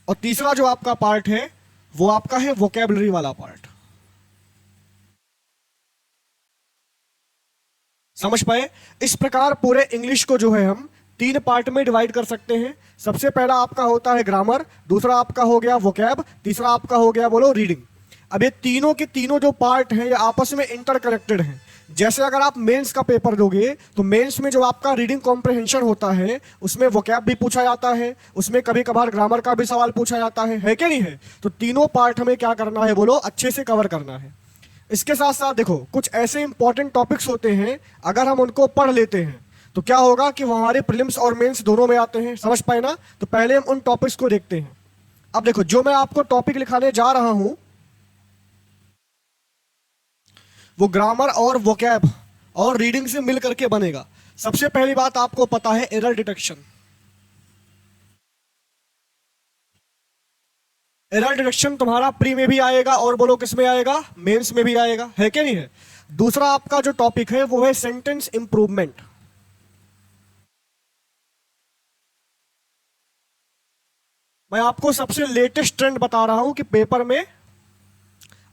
और तीसरा जो आपका पार्ट है वो आपका है वोकैबुलरी वाला पार्ट। समझ पाए। इस प्रकार पूरे इंग्लिश को जो है हम 3 पार्ट में डिवाइड कर सकते हैं। सबसे पहला आपका होता है ग्रामर, दूसरा आपका हो गया वोकैब, तीसरा आपका हो गया बोलो रीडिंग। अब ये तीनों के तीनों जो पार्ट हैं ये आपस में इंटरकनेक्टेड हैं। जैसे अगर आप मेंस का पेपर दोगे तो मेंस में जो आपका रीडिंग कॉम्प्रिहेंशन होता है उसमें वोकैब भी पूछा जाता है, उसमें कभी कभार ग्रामर का भी सवाल पूछा जाता है कि नहीं है। तो तीनों पार्ट हमें क्या करना है बोलो, अच्छे से कवर करना है। इसके साथ साथ देखो कुछ ऐसे इंपॉर्टेंट टॉपिक्स होते हैं, अगर हम उनको पढ़ लेते हैं तो क्या होगा कि वो हमारे प्रीलिम्स और मेंस दोनों में आते हैं। समझ पाए ना। तो पहले हम उन टॉपिक्स को देखते हैं। अब देखो जो मैं आपको टॉपिक लिखाने जा रहा हूं वो ग्रामर और वोकैब और रीडिंग से मिल करके बनेगा। सबसे पहली बात आपको पता है एरर डिटेक्शन। एरर डिटेक्शन तुम्हारा प्री में भी आएगा और बोलो किस में आएगा, मेंस में भी आएगा, है क्या नहीं है। दूसरा आपका जो टॉपिक है वो है सेंटेंस इंप्रूवमेंट। मैं आपको सबसे लेटेस्ट ट्रेंड बता रहा हूं कि पेपर में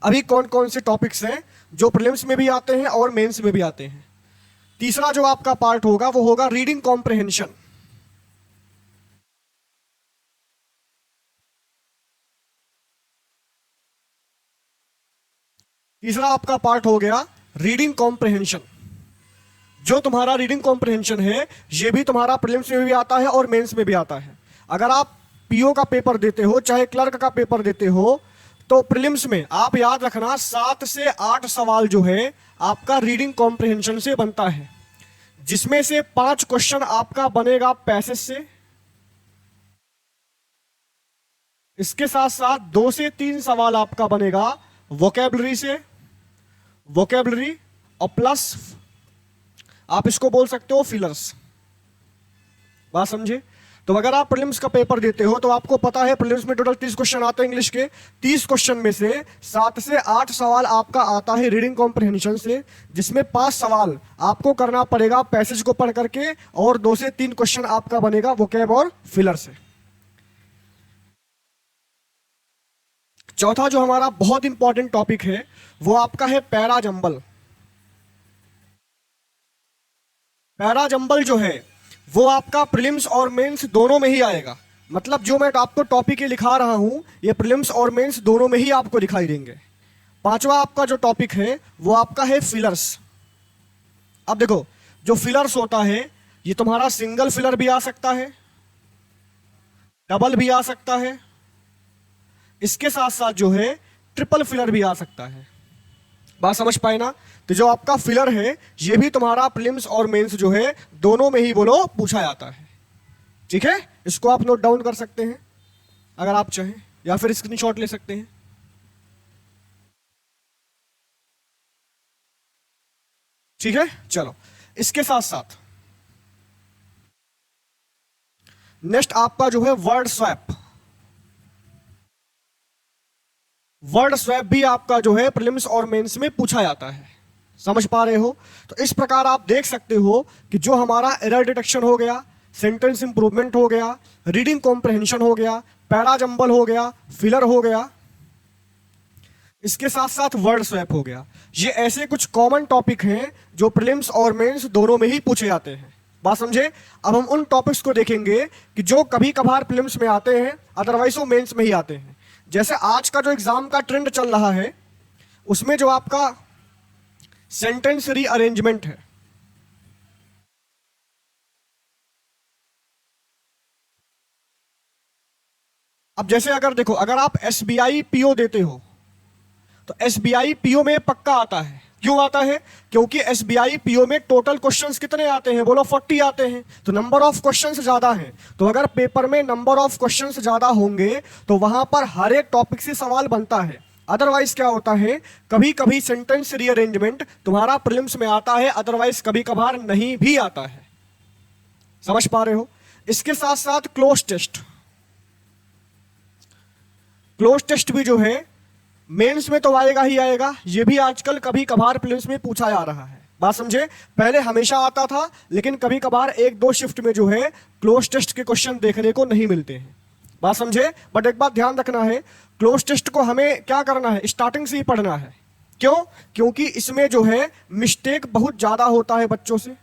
अभी कौन कौन से टॉपिक्स हैं जो प्रीलिम्स में भी आते हैं और मेंस में भी आते हैं। तीसरा जो आपका पार्ट होगा वो होगा रीडिंग कॉम्प्रिहेंशन। तीसरा आपका पार्ट हो गया रीडिंग कॉम्प्रिहेंशन। जो तुम्हारा रीडिंग कॉम्प्रिहेंशन है ये भी तुम्हारा प्रीलिम्स में भी आता है और मेंस में भी आता है। अगर आप पीओ का पेपर देते हो चाहे क्लर्क का पेपर देते हो तो प्रीलिम्स में आप याद रखना 7 से 8 सवाल जो है आपका रीडिंग कॉम्प्रिहेंशन से बनता है, जिसमें से 5 क्वेश्चन आपका बनेगा पैसेज से। इसके साथ साथ 2 से 3 सवाल आपका बनेगा वोकैबुलरी से, वोकैबुलरी और प्लस आप इसको बोल सकते हो फिलर्स। बात समझे। तो अगर आप प्रीलिम्स का पेपर देते हो तो आपको पता है प्रीलिम्स में टोटल 30 क्वेश्चन आते हैं इंग्लिश के। 30 क्वेश्चन में से 7 से 8 सवाल आपका आता है रीडिंग कॉम्प्रिहेंशन से, जिसमें 5 सवाल आपको करना पड़ेगा पैसेज को पढ़ करके और 2 से 3 क्वेश्चन आपका बनेगा वोकैब और फिलर से। चौथा जो हमारा बहुत इंपॉर्टेंट टॉपिक है वो आपका है पैरा जंबल। पैरा जंबल जो है वो आपका प्रीलिम्स और मेंस दोनों में ही आएगा। मतलब जो मैं आपको टॉपिक ये लिखा रहा हूं ये प्रीलिम्स और मेंस दोनों में ही आपको दिखाई देंगे। पांचवा आपका जो टॉपिक है वो आपका है फिलर्स। अब देखो जो फिलर्स होता है ये तुम्हारा सिंगल फिलर भी आ सकता है, डबल भी आ सकता है, इसके साथ साथ जो है ट्रिपल फिलर भी आ सकता है। बात समझ पाए ना? तो जो आपका फिलर है ये भी तुम्हारा प्रीलिम्स और मेंस जो है दोनों में ही बोलो पूछा जाता है। ठीक है, इसको आप नोट डाउन कर सकते हैं अगर आप चाहें, या फिर स्क्रीनशॉट ले सकते हैं। ठीक है, चलो इसके साथ साथ नेक्स्ट आपका जो है वर्ड स्वैप। वर्ड स्वैप भी आपका जो है प्रीलिम्स और मेंस में पूछा जाता है। समझ पा रहे हो? तो इस प्रकार आप देख सकते हो कि जो हमारा एरर डिटेक्शन हो गया, सेंटेंस इंप्रूवमेंट हो गया, रीडिंग कॉम्प्रहेंशन हो गया, पैरा जंबल हो गया, फिलर हो गया, इसके साथ साथ वर्ड स्वैप हो गया। ये ऐसे कुछ कॉमन टॉपिक हैं जो प्रीलिम्स और मेंस दोनों में ही पूछे जाते हैं। बात समझे? अब हम उन टॉपिक्स को देखेंगे कि जो कभी कभार प्रीलिम्स में आते हैं, अदरवाइज वो मेंस में ही आते हैं। जैसे आज का जो एग्जाम का ट्रेंड चल रहा है उसमें जो आपका सेंटेंस रीअरेंजमेंट है, अब जैसे अगर देखो अगर आप एसबीआई पीओ देते हो तो एसबीआई पीओ में पक्का आता है। क्यों आता है? क्योंकि एसबीआई पीओ में टोटल क्वेश्चंस कितने आते हैं? बोलो 40 आते हैं, तो नंबर ऑफ क्वेश्चंस ज्यादा हैं। तो अगर पेपर में नंबर ऑफ क्वेश्चंस ज्यादा होंगे तो वहां पर हर एक टॉपिक से सवाल बनता है। अदरवाइज क्या होता है, कभी कभी सेंटेंस रीअरेंजमेंट तुम्हारा प्रीलिम्स में आता है, अदरवाइज कभी कभार नहीं भी आता है। समझ पा रहे हो? इसके साथ साथ क्लोज टेस्ट। क्लोज टेस्ट भी जो है मेंस में तो आएगा ही आएगा, ये भी आजकल कभी कभार प्रीलिम्स में पूछा जा रहा है। बात समझे? पहले हमेशा आता था, लेकिन कभी कभार एक दो शिफ्ट में जो है क्लोज टेस्ट के क्वेश्चन देखने को नहीं मिलते हैं। बात समझे? बट एक बात ध्यान रखना है, क्लोज टेस्ट को हमें क्या करना है, स्टार्टिंग से ही पढ़ना है। क्यों? क्योंकि इसमें जो है मिस्टेक बहुत ज्यादा होता है बच्चों से,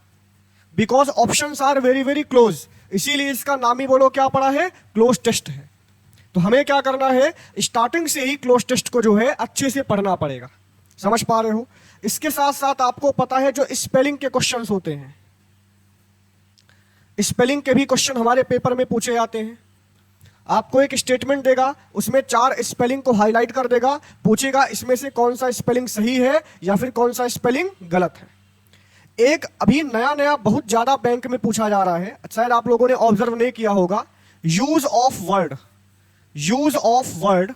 because options are very very close, इसीलिए इसका नाम ही बोलो क्या पड़ा है, क्लोज टेस्ट है। तो हमें क्या करना है, स्टार्टिंग से ही क्लोज टेस्ट को जो है अच्छे से पढ़ना पड़ेगा। समझ पा रहे हो? इसके साथ साथ आपको पता है जो स्पेलिंग के क्वेश्चंस होते हैं, स्पेलिंग के भी क्वेश्चन हमारे पेपर में पूछे जाते हैं। आपको एक स्टेटमेंट देगा, उसमें 4 स्पेलिंग को हाईलाइट कर देगा, पूछेगा इसमें से कौन सा स्पेलिंग सही है या फिर कौन सा स्पेलिंग गलत है। एक अभी नया नया बहुत ज्यादा बैंक में पूछा जा रहा है, शायद आप लोगों ने ऑब्जर्व नहीं किया होगा, use of word. Use of word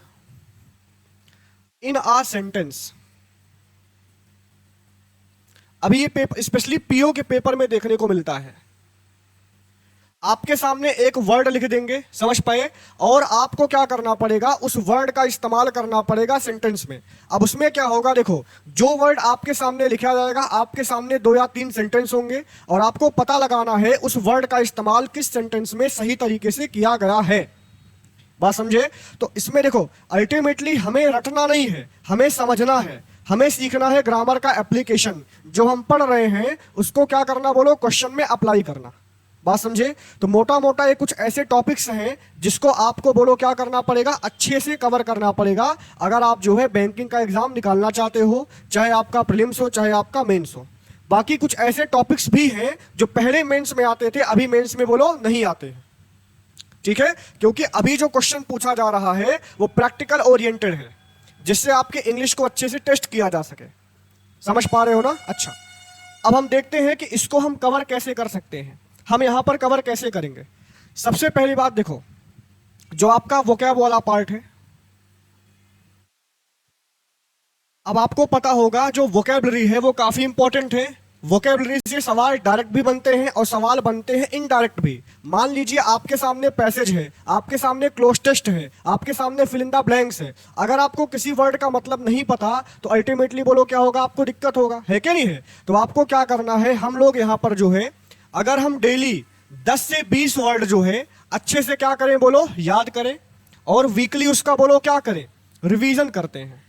in a sentence. अभी ये पेपर स्पेशली पीओ के पेपर में देखने को मिलता है। आपके सामने एक वर्ड लिख देंगे, समझ पाए, और आपको क्या करना पड़ेगा, उस वर्ड का इस्तेमाल करना पड़ेगा सेंटेंस में। अब उसमें क्या होगा, देखो जो वर्ड आपके सामने लिखा जाएगा, आपके सामने 2 या 3 सेंटेंस होंगे और आपको पता लगाना है उस वर्ड का इस्तेमाल किस सेंटेंस में सही तरीके से किया गया है। बात समझे? तो इसमें देखो अल्टीमेटली हमें रटना नहीं है, हमें समझना है, हमें सीखना है ग्रामर का एप्लीकेशन। जो हम पढ़ रहे हैं उसको क्या करना, बोलो क्वेश्चन में अप्लाई करना। बात समझे? तो मोटा मोटा ये कुछ ऐसे टॉपिक्स हैं जिसको आपको बोलो क्या करना पड़ेगा, अच्छे से कवर करना पड़ेगा अगर आप जो है बैंकिंग का एग्जाम निकालना चाहते हो, चाहे आपका प्रीलिम्स हो चाहे आपका मेंस हो। बाकी कुछ ऐसे टॉपिक्स भी हैं जो पहले मेंस में आते थे, अभी मेंस में बोलो नहीं आते हैं। ठीक है? क्योंकि अभी जो क्वेश्चन पूछा जा रहा है वो प्रैक्टिकल ओरिएंटेड है, जिससे आपके इंग्लिश को अच्छे से टेस्ट किया जा सके। समझ पा रहे हो ना? अच्छा, अब हम देखते हैं कि इसको हम कवर कैसे कर सकते हैं। हम यहां पर कवर कैसे करेंगे? सबसे पहली बात देखो, जो आपका वोकैब वाला पार्ट है, अब आपको पता होगा जो वोकैबलरी है वो काफी इंपॉर्टेंट है। वोकैबलरी से सवाल डायरेक्ट भी बनते हैं और सवाल बनते हैं इनडायरेक्ट भी। मान लीजिए आपके सामने पैसेज है, आपके सामने क्लोज टेस्ट है, आपके सामने फिल इन द ब्लैंक्स है, अगर आपको किसी वर्ड का मतलब नहीं पता तो अल्टीमेटली बोलो क्या होगा, आपको दिक्कत होगा, है कि नहीं है? तो आपको क्या करना है, हम लोग यहाँ पर जो है अगर हम डेली 10 से 20 वर्ड जो है अच्छे से क्या करें, बोलो याद करें, और वीकली उसका बोलो क्या करें, रिवीजन करते हैं।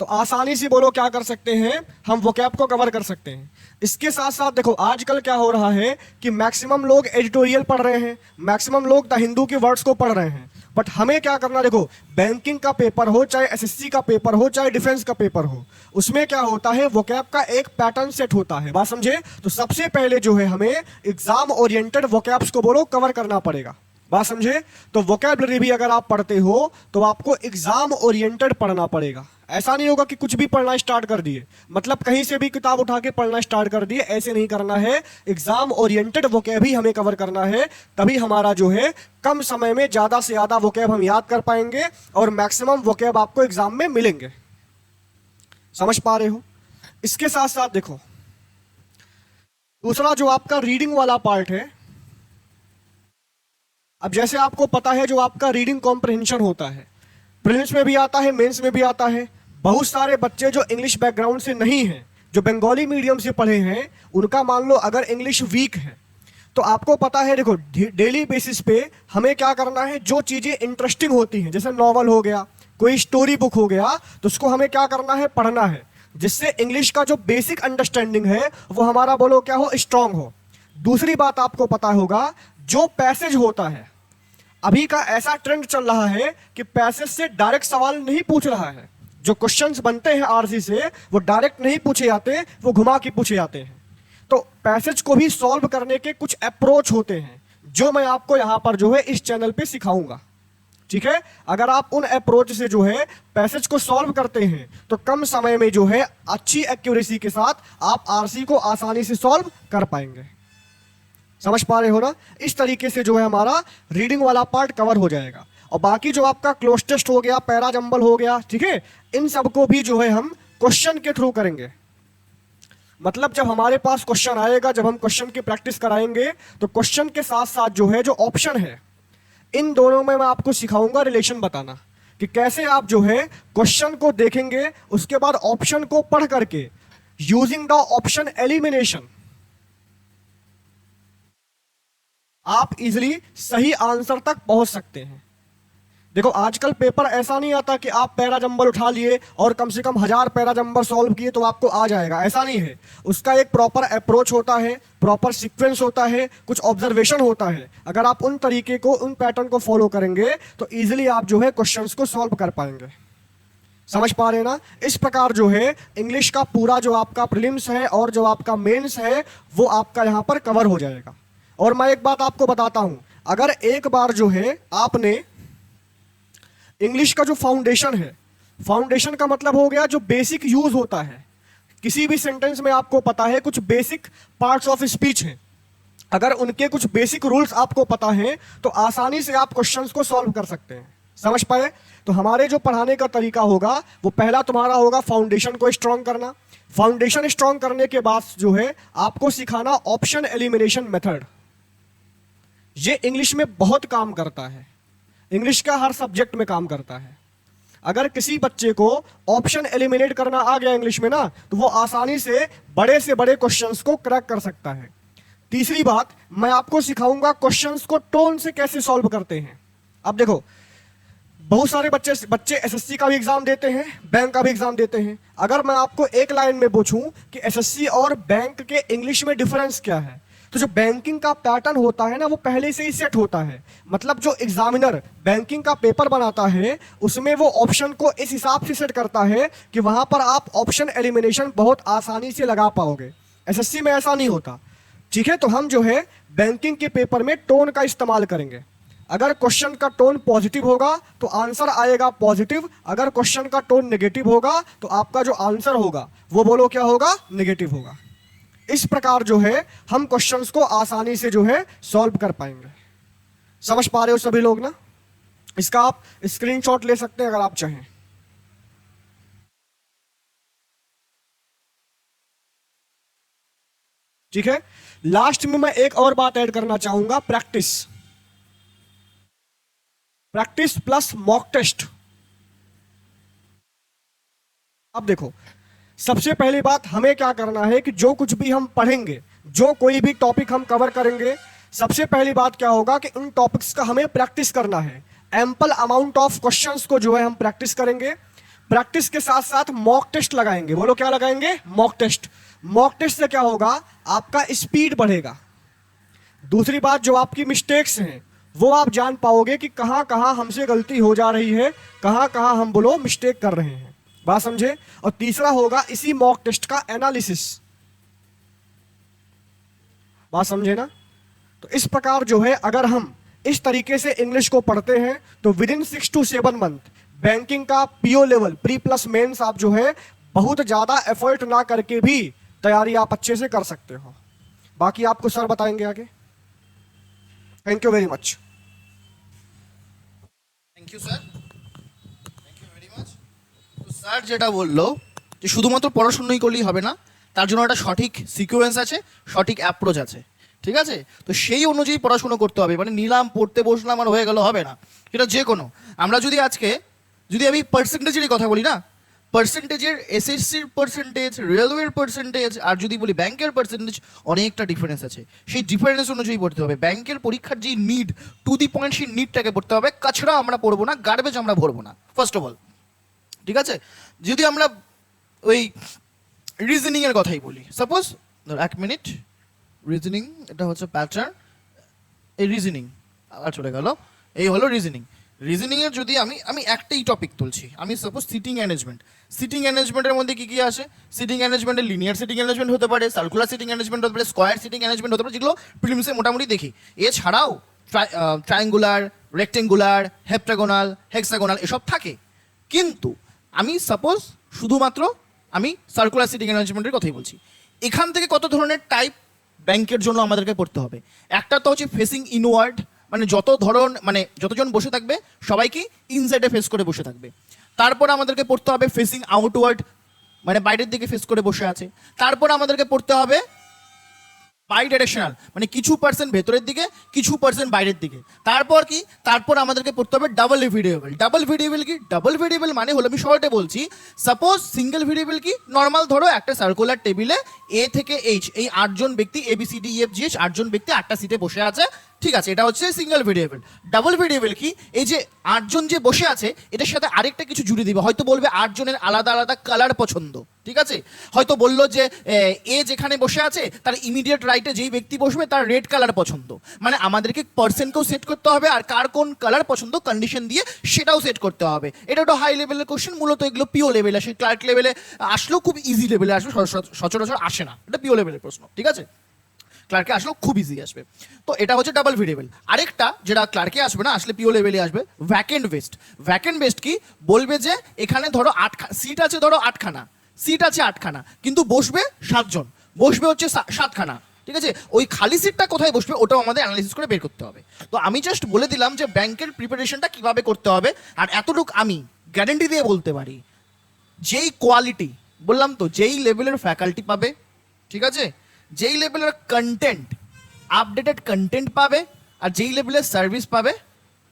तो आसानी से बोलो क्या कर सकते हैं, हम वोकैब को कवर कर सकते हैं। इसके साथ साथ देखो आजकल क्या हो रहा है कि मैक्सिमम लोग एडिटोरियल पढ़ रहे हैं, मैक्सिमम लोग द हिंदू के वर्ड्स को पढ़ रहे हैं, बट हमें क्या करना, देखो बैंकिंग का पेपर हो, चाहे एसएससी का पेपर हो, चाहे डिफेंस का पेपर हो, उसमें क्या होता है, वोकैब का एक पैटर्न सेट होता है। बात समझे? तो सबसे पहले जो है हमें एग्जाम ओरिएंटेड वोकैब्स को बोलो कवर करना पड़ेगा। बात समझे? तो वोकैबलरी भी अगर आप पढ़ते हो तो आपको एग्जाम ओरिएंटेड पढ़ना पड़ेगा। ऐसा नहीं होगा कि कुछ भी पढ़ना स्टार्ट कर दिए, मतलब कहीं से भी किताब उठा के पढ़ना स्टार्ट कर दिए, ऐसे नहीं करना है। एग्जाम ओरिएंटेड वोकैब ही हमें कवर करना है, तभी हमारा जो है कम समय में ज्यादा से ज्यादा वोकैब हम याद कर पाएंगे और मैक्सिमम वोकैब आपको एग्जाम में मिलेंगे। समझ पा रहे हो? इसके साथ साथ देखो दूसरा जो आपका रीडिंग वाला पार्ट है, अब जैसे आपको पता है जो आपका रीडिंग कॉम्प्रहेंशन होता है, प्रीलिम्स में भी आता है, मेंस में भी आता है। बहुत सारे बच्चे जो इंग्लिश बैकग्राउंड से नहीं हैं, जो बंगाली मीडियम से पढ़े हैं, उनका मान लो अगर इंग्लिश वीक है तो आपको पता है, देखो डेली बेसिस पे हमें क्या करना है, जो चीजें इंटरेस्टिंग होती हैं, जैसे नॉवल हो गया, कोई स्टोरी बुक हो गया, तो उसको हमें क्या करना है, पढ़ना है, जिससे इंग्लिश का जो बेसिक अंडरस्टैंडिंग है वो हमारा बोलो क्या हो, स्ट्रांग हो। दूसरी बात आपको पता होगा, जो पैसेज होता है, अभी का ऐसा ट्रेंड चल रहा है कि पैसेज से डायरेक्ट सवाल नहीं पूछ रहा है। जो क्वेश्चंस बनते हैं आरसी से वो डायरेक्ट नहीं पूछे जाते, वो घुमा के पूछे जाते हैं। तो पैसेज को भी सॉल्व करने के कुछ अप्रोच होते हैं, जो मैं आपको यहां पर जो है इस चैनल पे सिखाऊंगा। ठीक है? अगर आप उन अप्रोच से जो है पैसेज को सॉल्व करते हैं तो कम समय में जो है अच्छी एक्यूरेसी के साथ आप आरसी को आसानी से सॉल्व कर पाएंगे। समझ पा रहे हो ना? इस तरीके से जो है हमारा रीडिंग वाला पार्ट कवर हो जाएगा। और बाकी जो आपका क्लोज टेस्ट हो गया, पैरा जंबल हो गया, ठीक है, इन सबको भी जो है हम क्वेश्चन के थ्रू करेंगे। मतलब जब हमारे पास क्वेश्चन आएगा, जब हम क्वेश्चन की प्रैक्टिस कराएंगे, तो क्वेश्चन के साथ साथ जो है जो ऑप्शन है, इन दोनों में मैं आपको सिखाऊंगा रिलेशन बताना, कि कैसे आप जो है क्वेश्चन को देखेंगे, उसके बाद ऑप्शन को पढ़ करके यूजिंग द ऑप्शन एलिमिनेशन आप इजीली सही आंसर तक पहुंच सकते हैं। देखो आजकल पेपर ऐसा नहीं आता कि आप पैरा जंबल उठा लिए और कम से कम 1000 पैरा जंबल सॉल्व किए तो आपको आ जाएगा, ऐसा नहीं है। उसका एक प्रॉपर अप्रोच होता है, प्रॉपर सीक्वेंस होता है, कुछ ऑब्जर्वेशन होता है। अगर आप उन तरीके को, उन पैटर्न को फॉलो करेंगे तो इजीली आप जो है क्वेश्चंस को सॉल्व कर पाएंगे। समझ पा रहे ना? इस प्रकार जो है इंग्लिश का पूरा जो आपका प्रीलिम्स है और जो आपका मेंस है वो आपका यहां पर कवर हो जाएगा। और मैं एक बात आपको बताता हूं, अगर एक बार जो है आपने इंग्लिश का जो फाउंडेशन है, फाउंडेशन का मतलब हो गया जो बेसिक यूज होता है, किसी भी सेंटेंस में आपको पता है कुछ बेसिक पार्ट्स ऑफ स्पीच हैं, अगर उनके कुछ बेसिक रूल्स आपको पता है तो आसानी से आप क्वेश्चंस को सॉल्व कर सकते हैं। समझ पाए? तो हमारे जो पढ़ाने का तरीका होगा वो पहला तुम्हारा होगा फाउंडेशन को स्ट्रॉन्ग करना। फाउंडेशन स्ट्रॉन्ग करने के बाद जो है आपको सिखाना ऑप्शन एलिमिनेशन मेथड। ये इंग्लिश में बहुत काम करता है, इंग्लिश का हर सब्जेक्ट में काम करता है। अगर किसी बच्चे को ऑप्शन एलिमिनेट करना आ गया इंग्लिश में ना, तो वो आसानी से बड़े क्वेश्चंस को क्रैक कर सकता है। तीसरी बात, मैं आपको सिखाऊंगा क्वेश्चंस को टोन से कैसे सॉल्व करते हैं। अब देखो बहुत सारे बच्चे एसएससी का भी एग्जाम देते हैं, बैंक का भी एग्जाम देते हैं। अगर मैं आपको एक लाइन में पूछूं कि एसएससी और बैंक के इंग्लिश में डिफरेंस क्या है, तो जो बैंकिंग का पैटर्न होता है ना वो पहले से ही सेट होता है। मतलब जो एग्जामिनर बैंकिंग का पेपर बनाता है उसमें वो ऑप्शन को इस हिसाब से सेट करता है कि वहां पर आप ऑप्शन एलिमिनेशन बहुत आसानी से लगा पाओगे। एसएससी में ऐसा नहीं होता। ठीक है? तो हम जो है बैंकिंग के पेपर में टोन का इस्तेमाल करेंगे। अगर क्वेश्चन का टोन पॉजिटिव होगा तो आंसर आएगा पॉजिटिव, अगर क्वेश्चन का टोन नेगेटिव होगा तो आपका जो आंसर होगा वो बोलो क्या होगा, नेगेटिव होगा। इस प्रकार जो है हम क्वेश्चंस को आसानी से जो है सॉल्व कर पाएंगे। समझ पा रहे हो सभी लोग ना? इसका आप स्क्रीनशॉट ले सकते हैं अगर आप चाहें। ठीक है? लास्ट में मैं एक और बात ऐड करना चाहूंगा, practice. Practice plus mock test. अब देखो सबसे पहली बात हमें क्या करना है कि जो कुछ भी हम पढ़ेंगे, जो कोई भी टॉपिक हम कवर करेंगे, सबसे पहली बात क्या होगा कि उन टॉपिक्स का हमें प्रैक्टिस करना है। एम्पल अमाउंट ऑफ क्वेश्चंस को जो है हम प्रैक्टिस करेंगे। प्रैक्टिस के साथ साथ मॉक टेस्ट लगाएंगे। बोलो क्या लगाएंगे? Mock test. मॉक टेस्ट से क्या होगा? आपका स्पीड बढ़ेगा। दूसरी बात, जो आपकी मिस्टेक्स हैं वो आप जान पाओगे कि कहाँ कहाँ हमसे गलती हो जा रही है, कहाँ कहाँ हम बोलो मिस्टेक कर रहे हैं। बात समझे? और तीसरा होगा इसी मॉक टेस्ट का एनालिसिस। बात समझे ना? तो इस प्रकार जो है अगर हम इस तरीके से इंग्लिश को पढ़ते हैं तो within 6 to 7 month banking का PO level, pre plus mains, आप जो है बहुत ज्यादा एफर्ट ना करके भी तैयारी आप अच्छे से कर सकते हो। बाकी आपको सर बताएंगे आगे। Thank you very much. Thank you sir, thank you very much. তো স্যার যেটা বললো যে শুধুমাত্র পড়াশোনাই করলেই হবে না, তার জন্য একটা সঠিক সিকোয়েন্স আছে, সঠিক অ্যাপ্রোচ আছে, ঠিক আছে? তো সেই অনুযায়ী পড়াশোনা করতে হবে। মানে নিলাম, পড়তে বসলাম আর হয়ে গেল, হবে না। সেটা যে কোনো, আমরা যদি আমি পার্সেন্টেজেরই কথা বলি না, পার্সেন্টেজের এসএসসির পার্সেন্টেজ, রেলওয়ের পার্সেন্টেজ আর যদি বলি ব্যাংকের পার্সেন্টেজ, অনেকটা ডিফারেন্স আছে। সেই ডিফারেন্স অনুযায়ী পড়তে হবে। ব্যাংকের পরীক্ষার যে নিড, টু দি পয়েন্ট, সেই নিডটাকে পড়তে হবে। কাছড়া আমরা পড়বো না, গার্বেজ আমরা ভরবো না, ফার্স্ট অফ অল, ঠিক আছে? যদি আমরা ওই রিজনিংয়ের কথাই বলি, সাপোজ এক মিনিট, রিজনিং এটা হচ্ছে প্যাটার্ন, এই রিজনিং আবার চলে গেল, এই হলো রিজনিং। রিজনিংয়ের যদি আমি একটাই টপিক তুলছি, আমি সাপোজ সিটিং ম্যানেজমেন্ট। সিটিং ম্যানেজমেন্টের মধ্যে কি কি আসে? সিটিং ম্যানেজমেন্টে লিনিয়ার সিটিং ম্যানেজমেন্ট হতে পারে, সার্কুলার সিটিং ম্যানেজমেন্ট হতে পারে, স্কোয়ার সিটিং ম্যানেজমেন্ট হতে পারে, যেগুলো প্রিলিমসে মোটামুটি দেখি। এছাড়াও ট্রায়াঙ্গুলার, রেক্টেঙ্গুলার, হেপ্টাগোনাল, হেক্সাগোনাল এসব থাকে। কিন্তু আমি সাপোজ শুধুমাত্র আমি সার্কুলার সিটিং ম্যানেজমেন্টের কথাই বলছি। এখান থেকে কত ধরনের টাইপ ব্যাংকের জন্য আমাদেরকে পড়তে হবে। একটা তো হচ্ছে ফেসিং ইনওয়ার্ড, মানে যতজন বসে থাকবে সবাইকে ইনসাইডে ফেস করে বসে থাকবে। তারপর আমাদেরকে পড়তে হবে ফেসিং আউটওয়ার্ড, মানে বাইরের দিকে ফেস করে বসে আছে। তারপর আমাদেরকে পড়তে হবে বাই ডাইরেকশনাল, মানে কিছু পার্সেন্ট ভেতরের দিকে, কিছু পার্সেন্ট বাইরের দিকে। তারপর কি? তারপর আমাদেরকে পড়তে হবে ডাবল ভেরিয়েবল। ডাবল ভেরিয়েবল কি? ডাবল ভেরিয়েবল মানে হলো, আমি শর্টে বলছি, সাপোজ সিঙ্গেল ভেরিয়েবল কি? নর্মাল ধরো একটা সার্কুলার টেবিলে এ থেকে এইচ, এই 8 জন ব্যক্তি, ABCDEFGH 8 জন ব্যক্তি 8টা সিটে বসে আছে, ঠিক আছে? এটা হচ্ছে সিঙ্গেল ভেরিয়েবল। ডাবল ভেরিয়েবল কি? এই যে 8 জন যে বসে আছে এটার সাথে আরেকটা কিছু জুড়ে দিবে। হয়তো বলবে 8 জনের আলাদা আলাদা কালার পছন্দ, ঠিক আছে? হয়তো বললো যে এ যেখানে বসে আছে তার ইমিডিয়েট রাইটে যেই ব্যক্তি বসবে তার রেড কালার পছন্দ। মানে আমাদেরকে পার্সেন্টকেও সেট করতে হবে আর কার কোন কালার পছন্দ কন্ডিশন দিয়ে সেটাও সেট করতে হবে। এটা একটা হাই লেভেলের কোশ্চেন, মূলত এগুলো পিও লেভেল আসে। ক্লার্ক লেভেলে আসলেও খুব ইজি লেভেলে আসবে, সচরাচর আসে না। এটা পিও লেভেলের প্রশ্ন, ঠিক আছে? ক্লার্কে আসলেও খুব ইজি আসবে। তো এটা হচ্ছে ডাবল ভেরিয়েবল। আরেকটা যেটা ক্লার্কে আসবে না, আসলে পিও লেভেলে আসবে, ভ্যাকেন্ট বেস্ট। ভ্যাকেন্ট বেস্ট কি? বলবে যে এখানে ধরো 8 সিট আছে, ধরো 8খানা সিট আছে, 8খানা, কিন্তু বসবে 7 জন, বসবে হচ্ছে 7খানা, ঠিক আছে? ওই খালি সিটটা কোথায় বসবে ওটাও আমাদের অ্যানালিসিস করে বের করতে হবে। তো আমি জাস্ট বলে দিলাম যে ব্যাংকের প্রিপারেশনটা কিভাবে করতে হবে। আর এতটুকু আমি গ্যারেন্টি দিয়ে বলতে পারি, যেই কোয়ালিটি বললাম তো, যেই লেভেলের ফ্যাকাল্টি পাবে, ঠিক আছে, যেই লেভেলের কন্টেন্ট, আপডেটেড কন্টেন্ট পাবে, আর যেই লেভেলের সার্ভিস পাবে,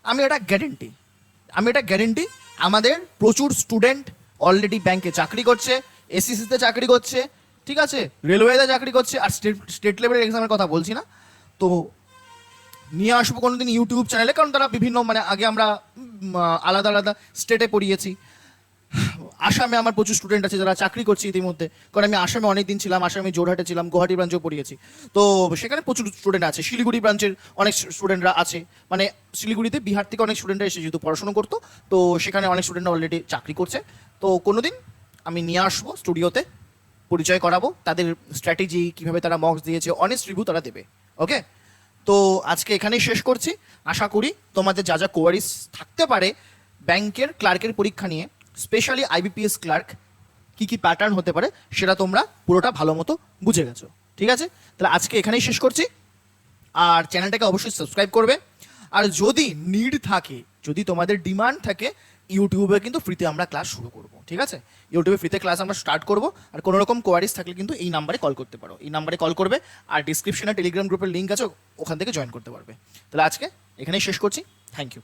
আমি এটা গ্যারেন্টি। আমাদের প্রচুর স্টুডেন্ট অলরেডি ব্যাংকে চাকরি করছে, এসএসসিতে চাকরি করছে, ঠিক আছে, রেলওয়েতে চাকরি করছে, আর স্টেট লেভেলের এক্সামের কথা বলছি না। তো নিয়ে আসবো কোনোদিন ইউটিউব চ্যানেলে, কারণ তারা বিভিন্ন, মানে আগে আমরা আলাদা আলাদা স্টেটে পড়িয়েছি। আসামে আমার প্রচুর স্টুডেন্ট আছে যারা চাকরি করছে ইতিমধ্যে, কারণ আমি আসামে অনেক দিন ছিলাম, আসামে জোরহাটে ছিলাম, গুয়াহাটি ব্রাঞ্চেও পড়িয়েছি। তো সেখানে প্রচুর স্টুডেন্ট আছে। শিলিগুড়ি ব্রাঞ্চের অনেক স্টুডেন্টরা আছে, মানে শিলিগুড়িতে বিহার থেকে অনেক স্টুডেন্টরা এসে যেহেতু পড়াশোনা করতো, তো সেখানে অনেক স্টুডেন্টরা অলরেডি চাকরি করছে। তো কোনোদিন আমি নিয়ে আসবো স্টুডিওতে, পরিচয় করাবো তাদের স্ট্র্যাটেজি, কীভাবে তারা মক্স দিয়েছে, অনেস্ট রিভিউ তারা দেবে। ওকে, তো আজকে এখানেই শেষ করছি। আশা করি তোমাদের যা যা কোয়ারিজ থাকতে পারে ব্যাংকের ক্লার্কের পরীক্ষা নিয়ে, স্পেশালি IBPS ক্লার্ক কী কী প্যাটার্ন হতে পারে সেটা তোমরা পুরোটা ভালো মতো বুঝে গেছো, ঠিক আছে? তাহলে আজকে এখানেই শেষ করছি। আর চ্যানেলটাকে অবশ্যই সাবস্ক্রাইব করবে। আর যদি নিড থাকে, যদি তোমাদের ডিমান্ড থাকে, ইউটিউবে কিন্তু ফ্রিতে আমরা ক্লাস শুরু করব, ঠিক আছে? ইউটিউবে ফ্রিতে ক্লাস আমরা স্টার্ট করব। আর কোনো রকম কোয়ারিজ থাকলে কিন্তু এই নাম্বারে কল করতে পারো, এই নাম্বারে কল করবে। আর ডিসক্রিপশনে টেলিগ্রাম গ্রুপের লিঙ্ক আছে, ওখান থেকে জয়েন করতে পারবে। তাহলে আজকে এখানেই শেষ করছি। Thank you.